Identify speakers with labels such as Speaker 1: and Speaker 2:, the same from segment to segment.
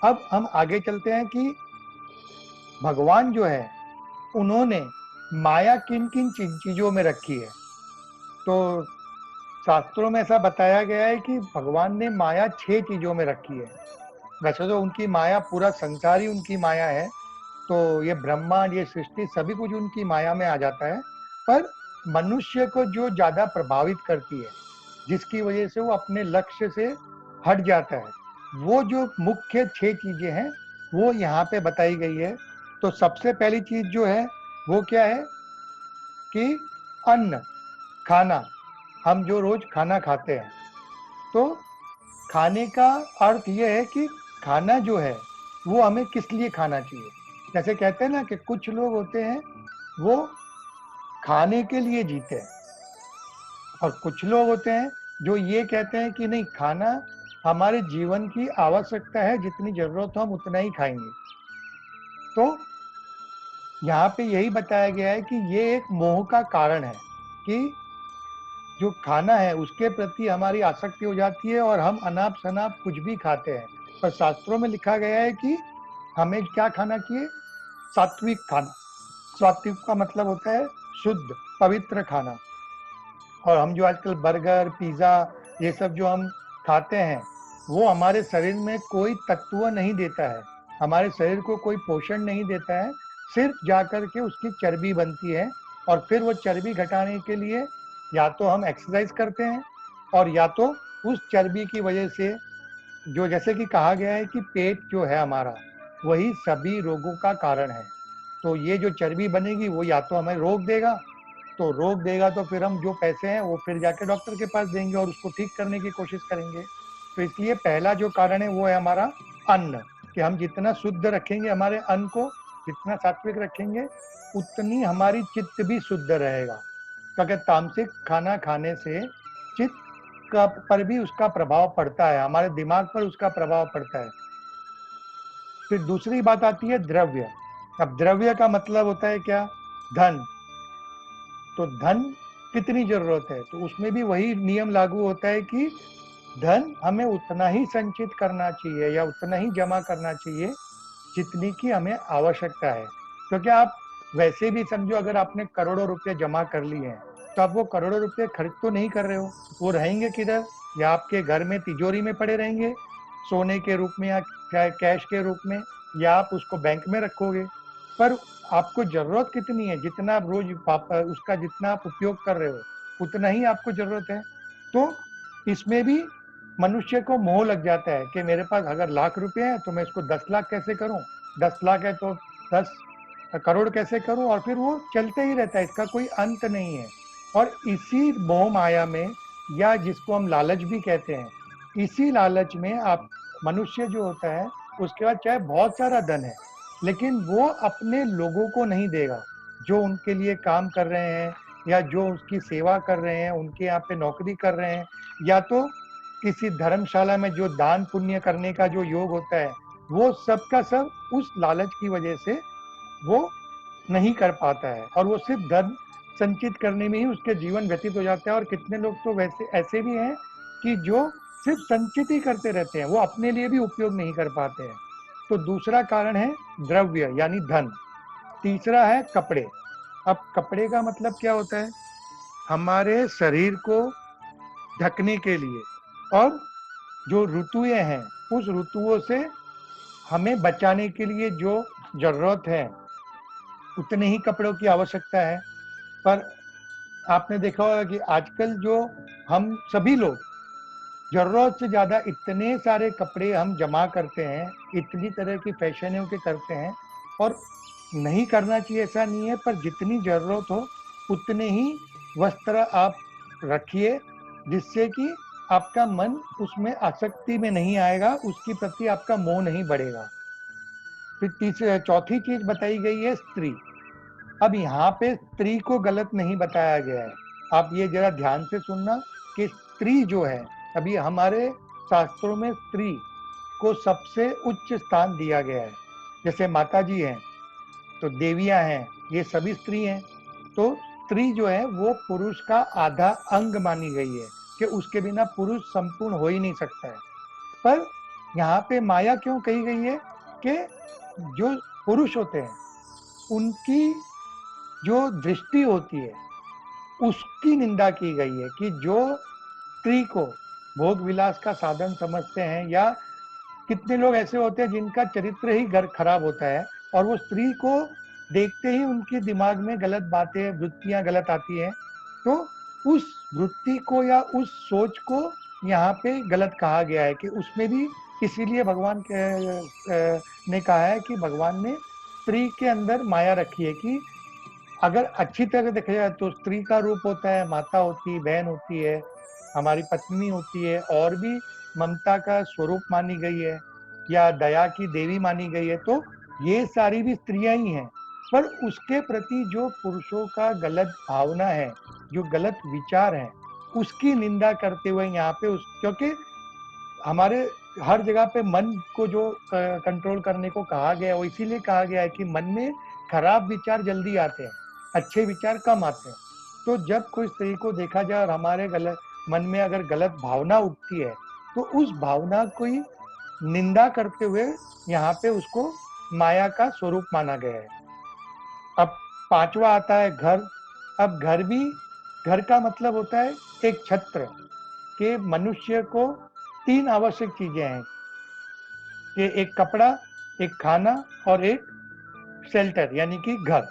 Speaker 1: अब हम आगे चलते हैं कि भगवान जो है उन्होंने माया किन किन चीजों में रखी है। तो शास्त्रों में ऐसा बताया गया है कि भगवान ने माया 6 चीजों में रखी है। वैसे तो उनकी माया, पूरा संसार ही उनकी माया है, तो ये ब्रह्मांड, ये सृष्टि सभी कुछ उनकी माया में आ जाता है। पर मनुष्य को जो ज्यादा प्रभावित करती है, जिसकी वजह से वो अपने लक्ष्य से हट जाता है, वो जो मुख्य 6 चीजें हैं वो यहाँ पे बताई गई है। तो सबसे पहली चीज जो है वो क्या है कि अन्न, खाना। हम जो रोज खाना खाते हैं, तो खाने का अर्थ ये है कि खाना जो है वो हमें किस लिए खाना चाहिए। जैसे कहते हैं ना कि कुछ लोग होते हैं वो खाने के लिए जीते हैं, और कुछ लोग होते हैं जो ये कहते हैं कि नहीं, खाना हमारे जीवन की आवश्यकता है, जितनी जरूरत हो हम उतना ही खाएंगे। तो यहाँ पे यही बताया गया है कि ये एक मोह का कारण है कि जो खाना है उसके प्रति हमारी आसक्ति हो जाती है और हम अनाप शनाप कुछ भी खाते हैं। पर शास्त्रों में लिखा गया है कि हमें क्या खाना चाहिए? सात्विक खाना। सात्विक का मतलब होता है शुद्ध, पवित्र खाना। और हम जो आजकल बर्गर, पिज्जा, ये सब जो हम खाते हैं, वो हमारे शरीर में कोई तत्व नहीं देता है, हमारे शरीर को कोई पोषण नहीं देता है। सिर्फ जाकर के उसकी चर्बी बनती है, और फिर वो चर्बी घटाने के लिए या तो हम एक्सरसाइज करते हैं, और या तो उस चर्बी की वजह से, जो जैसे कि कहा गया है कि पेट जो है हमारा, वही सभी रोगों का कारण है। तो ये जो चर्बी बनेगी वो या तो हमें रोग देगा, तो रोग देगा तो फिर हम जो पैसे हैं वो फिर जाके डॉक्टर के पास देंगे और उसको ठीक करने की कोशिश करेंगे। तो इसलिए पहला जो कारण है वो है हमारा अन्न, कि हम जितना शुद्ध रखेंगे हमारे अन्न को, जितना सात्विक रखेंगे, उतनी हमारी चित्त भी शुद्ध रहेगा। क्योंकि तामसिक खाना खाने से चित्त का पर भी उसका प्रभाव पड़ता है, हमारे दिमाग पर उसका प्रभाव पड़ता है। फिर दूसरी बात आती है द्रव्य। अब द्रव्य का मतलब होता है क्या? धन। तो धन कितनी जरूरत है, तो उसमें भी वही नियम लागू होता है कि धन हमें उतना ही संचित करना चाहिए या उतना ही जमा करना चाहिए जितनी की हमें आवश्यकता है। क्योंकि आप वैसे भी समझो, अगर आपने करोड़ों रुपए जमा कर लिए हैं, तो आप वो करोड़ों रुपए खर्च तो नहीं कर रहे हो, वो रहेंगे किधर? या आपके घर में तिजोरी में पड़े रहेंगे, सोने के रूप में या कैश के रूप में, या आप उसको बैंक में रखोगे। पर आपको जरूरत कितनी है, जितना आप रोज उसका जितना आप उपयोग कर रहे हो, उतना ही आपको जरूरत है। तो इसमें भी मनुष्य को मोह लग जाता है कि मेरे पास अगर लाख रुपए हैं तो मैं इसको 10 लाख कैसे करूं, 10 लाख है तो 10 करोड़ कैसे करूं, और फिर वो चलते ही रहता है, इसका कोई अंत नहीं है। और इसी मोह माया में, या जिसको हम लालच भी कहते हैं, इसी लालच में आप, मनुष्य जो होता है उसके बाद चाहे बहुत सारा धन है, लेकिन वो अपने लोगों को नहीं देगा, जो उनके लिए काम कर रहे हैं या जो उसकी सेवा कर रहे हैं, उनके यहाँ पे नौकरी कर रहे हैं, या तो किसी धर्मशाला में जो दान पुण्य करने का जो योग होता है, वो सब का सब उस लालच की वजह से वो नहीं कर पाता है, और वो सिर्फ धन संचित करने में ही उसके जीवन व्यतीत हो जाता है। और कितने लोग तो वैसे ऐसे भी हैं कि जो सिर्फ संचित ही करते रहते हैं, वो अपने लिए भी उपयोग नहीं कर पाते हैं। तो दूसरा कारण है द्रव्य यानी धन। तीसरा है कपड़े। अब कपड़े का मतलब क्या होता है? हमारे शरीर को ढकने के लिए, और जो ऋतुएं हैं उस ऋतुओं से हमें बचाने के लिए जो जरूरत है, उतने ही कपड़ों की आवश्यकता है। पर आपने देखा होगा कि आजकल जो हम सभी लोग जरूरत से ज्यादा इतने सारे कपड़े हम जमा करते हैं, इतनी तरह की फैशनों के करते हैं, और नहीं करना चाहिए ऐसा नहीं है, पर जितनी जरूरत हो उतने ही वस्त्र आप रखिए, जिससे कि आपका मन उसमें आसक्ति में नहीं आएगा, उसके प्रति आपका मोह नहीं बढ़ेगा। फिर तीसरी चौथी चीज बताई गई है स्त्री। अब यहाँ पे स्त्री को गलत नहीं बताया गया है, आप ये जरा ध्यान से सुनना कि स्त्री जो है, अभी हमारे शास्त्रों में स्त्री को सबसे उच्च स्थान दिया गया है। जैसे माता जी हैं तो देवियां हैं, ये सभी स्त्री हैं। तो स्त्री जो है वो पुरुष का आधा अंग मानी गई है, कि उसके बिना पुरुष संपूर्ण हो ही नहीं सकता है। पर यहाँ पे माया क्यों कही गई है कि जो पुरुष होते हैं उनकी जो दृष्टि होती है उसकी निंदा की गई है कि जो स्त्री को भोग विलास का साधन समझते हैं, या कितने लोग ऐसे होते हैं जिनका चरित्र ही खराब होता है और वो स्त्री को देखते ही उनके दिमाग में गलत बातें, वृत्तियां गलत आती हैं, तो उस वृत्ति को या उस सोच को यहाँ पे गलत कहा गया है कि उसमें भी, इसीलिए भगवान ने कहा है कि भगवान ने स्त्री के अंदर माया रखी है कि अगर अच्छी तरह देखा जाए तो स्त्री का रूप होता है, माता होती है, बहन होती है, हमारी पत्नी होती है, और भी ममता का स्वरूप मानी गई है या दया की देवी मानी गई है, तो ये सारी भी स्त्रियां ही हैं। पर उसके प्रति जो पुरुषों का गलत भावना है, जो गलत विचार है, उसकी निंदा करते हुए यहाँ पे क्योंकि हमारे हर जगह पे मन को जो कंट्रोल करने को कहा गया है, वो इसीलिए कहा गया है कि मन में खराब विचार जल्दी आते हैं, अच्छे विचार कम आते हैं। तो जब कोई स्त्री को देखा जाए और हमारे गलत मन में अगर गलत भावना उठती है, तो उस भावना को ही निंदा करते हुए यहाँ पे उसको माया का स्वरूप माना गया है। अब पांचवा आता है घर। अब घर का मतलब होता है एक छत्र, कि मनुष्य को 3 आवश्यक चीजें हैं कि एक कपड़ा, एक खाना और एक शेल्टर यानी कि घर,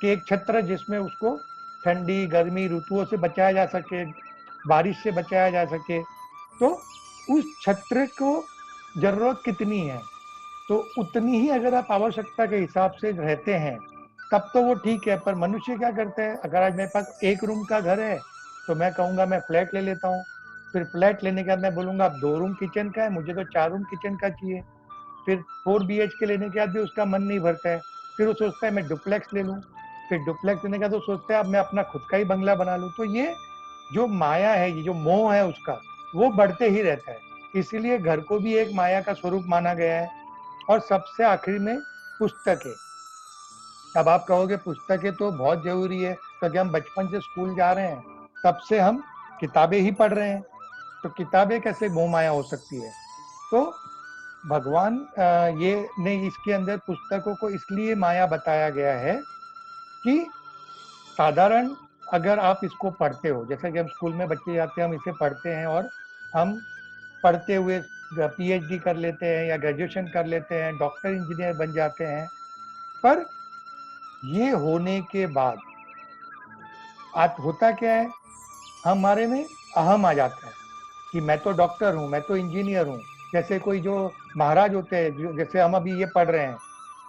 Speaker 1: कि एक छत्र जिसमें उसको ठंडी गर्मी ऋतुओं से बचाया जा सके, बारिश से बचाया जा सके। तो उस छत्र को जरूरत कितनी है, तो उतनी ही अगर आप आवश्यकता के हिसाब से रहते हैं तब तो वो ठीक है। पर मनुष्य क्या करते हैं, अगर आज मेरे पास 1 रूम का घर है तो मैं कहूँगा मैं फ्लैट ले लेता हूँ, फिर फ्लैट लेने के बाद मैं बोलूँगा अब 2 रूम किचन का है, मुझे तो 4 रूम किचन का चाहिए। फिर 4 BHK लेने के बाद भी उसका मन नहीं भरता है, फिर वो सोचता है मैं डुप्लेक्स ले लूँ, फिर डुप्लेक्स लेने के बाद वो सोचता है अब मैं अपना खुद का ही बंगला बना लूँ। तो ये जो माया है, ये जो मोह है उसका, वो बढ़ते ही रहता है। इसीलिए घर को भी एक माया का स्वरूप माना गया है। और सबसे आखिरी में पुस्तकें। अब आप कहोगे पुस्तकें तो बहुत जरूरी है, क्योंकि हम बचपन से स्कूल जा रहे हैं, तब से हम किताबें ही पढ़ रहे हैं, तो किताबें कैसे मोह माया हो सकती है। तो भगवान ये ने इसके अंदर पुस्तकों को इसलिए माया बताया गया है कि साधारण अगर आप इसको पढ़ते हो, जैसे कि हम स्कूल में बच्चे जाते हैं, हम इसे पढ़ते हैं और हम पढ़ते हुए PhD कर लेते हैं या ग्रेजुएशन कर लेते हैं, डॉक्टर इंजीनियर बन जाते हैं। पर ये होने के बाद आज होता क्या है, हमारे में अहम आ जाता है कि मैं तो डॉक्टर हूँ, मैं तो इंजीनियर हूँ। जैसे कोई जो महाराज होते हैं, जैसे हम अभी ये पढ़ रहे हैं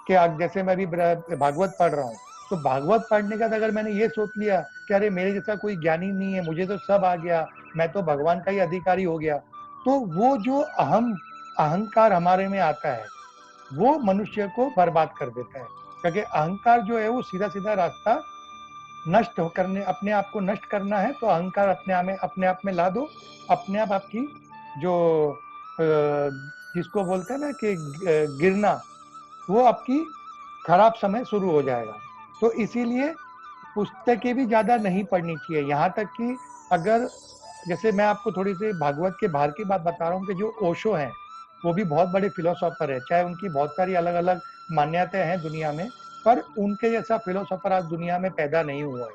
Speaker 1: कि जैसे मैं अभी भागवत पढ़ रहा हूँ, तो भागवत पढ़ने का अगर मैंने ये सोच लिया कि अरे मेरे जैसा कोई ज्ञानी नहीं है, मुझे तो सब आ गया, मैं तो भगवान का ही अधिकारी हो गया, तो वो जो अहंकार हमारे में आता है वो मनुष्य को बर्बाद कर देता है। क्योंकि अहंकार जो है वो सीधा सीधा रास्ता नष्ट करने, अपने आप को नष्ट करना है, तो अहंकार अपने आप में ला दो, अपने आप आपकी जो जिसको बोलते हैं ना कि गिरना, वो आपकी खराब समय शुरू हो जाएगा। तो इसीलिए पुस्तकें भी ज्यादा नहीं पढ़नी चाहिए। यहाँ तक कि अगर जैसे मैं आपको थोड़ी सी भागवत के बाहर की बात बता रहा हूँ कि जो ओशो हैं वो भी बहुत बड़े फिलोसोफर है, चाहे उनकी बहुत सारी अलग अलग मान्यताएं हैं दुनिया में, पर उनके जैसा फिलोसोफर आज दुनिया में पैदा नहीं हुआ है।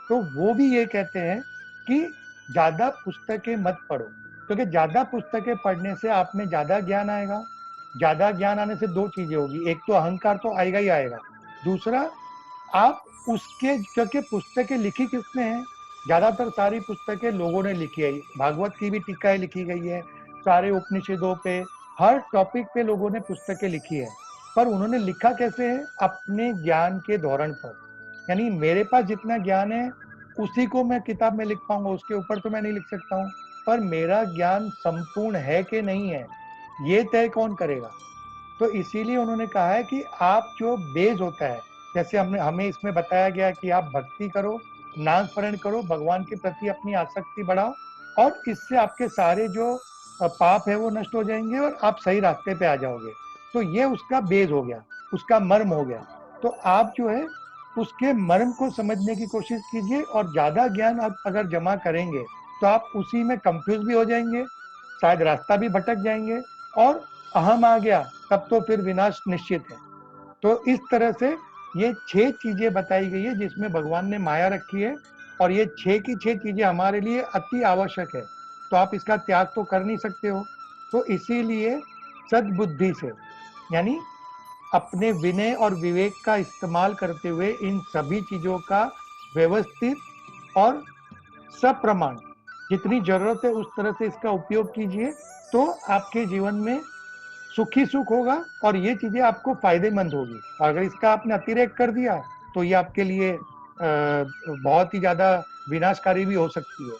Speaker 1: तो वो भी ये कहते हैं कि ज्यादा पुस्तकें मत पढ़ो, क्योंकि ज्यादा पुस्तकें पढ़ने से आप में ज्यादा ज्ञान आएगा। ज्यादा ज्ञान आने से 2 चीजें होगी, एक तो अहंकार तो आएगा ही आएगा, दूसरा आप उसके, क्योंकि पुस्तकें लिखी किसने है, ज्यादातर सारी पुस्तकें लोगों ने लिखी है। भागवत की भी टीकाएं लिखी गई है, सारे उपनिषदों पे, हर टॉपिक पे लोगों ने पुस्तकें लिखी है। पर उन्होंने लिखा कैसे है, अपने ज्ञान के धोरण पर। यानी मेरे पास जितना ज्ञान है उसी को मैं किताब में लिख पाऊंगा, उसके ऊपर तो मैं नहीं लिख सकता हूँ। पर मेरा ज्ञान संपूर्ण है कि नहीं है, ये तय कौन करेगा। तो इसीलिए उन्होंने कहा है कि आप जो बेस होता है, जैसे हमें इसमें बताया गया कि आप भक्ति करो, नाम स्मरण करो, भगवान के प्रति अपनी आसक्ति बढ़ाओ, और इससे आपके सारे जो पाप है वो नष्ट हो जाएंगे और आप सही रास्ते पे आ जाओगे। तो ये उसका बेस हो गया, उसका मर्म हो गया। तो आप जो है उसके मर्म को समझने की कोशिश कीजिए, और ज्यादा ज्ञान आप अगर जमा करेंगे तो आप उसी में कंफ्यूज भी हो जाएंगे, शायद रास्ता भी भटक जाएंगे, और अहम आ गया तब तो फिर विनाश निश्चित है। तो इस तरह से ये 6 चीजें बताई गई है जिसमें भगवान ने माया रखी है, और ये 6 की 6 चीजें हमारे लिए अति आवश्यक है, तो आप इसका त्याग तो कर नहीं सकते हो। तो इसीलिए सद्बुद्धि से, यानी अपने विनय और विवेक का इस्तेमाल करते हुए इन सभी चीजों का व्यवस्थित और सप्रमाण, जितनी जरूरत है उस तरह से इसका उपयोग कीजिए, तो आपके जीवन में सुख ही सुख होगा और ये चीजें आपको फायदेमंद होगी। अगर इसका आपने अतिरेक कर दिया तो ये आपके लिए बहुत ही ज्यादा विनाशकारी भी हो सकती है।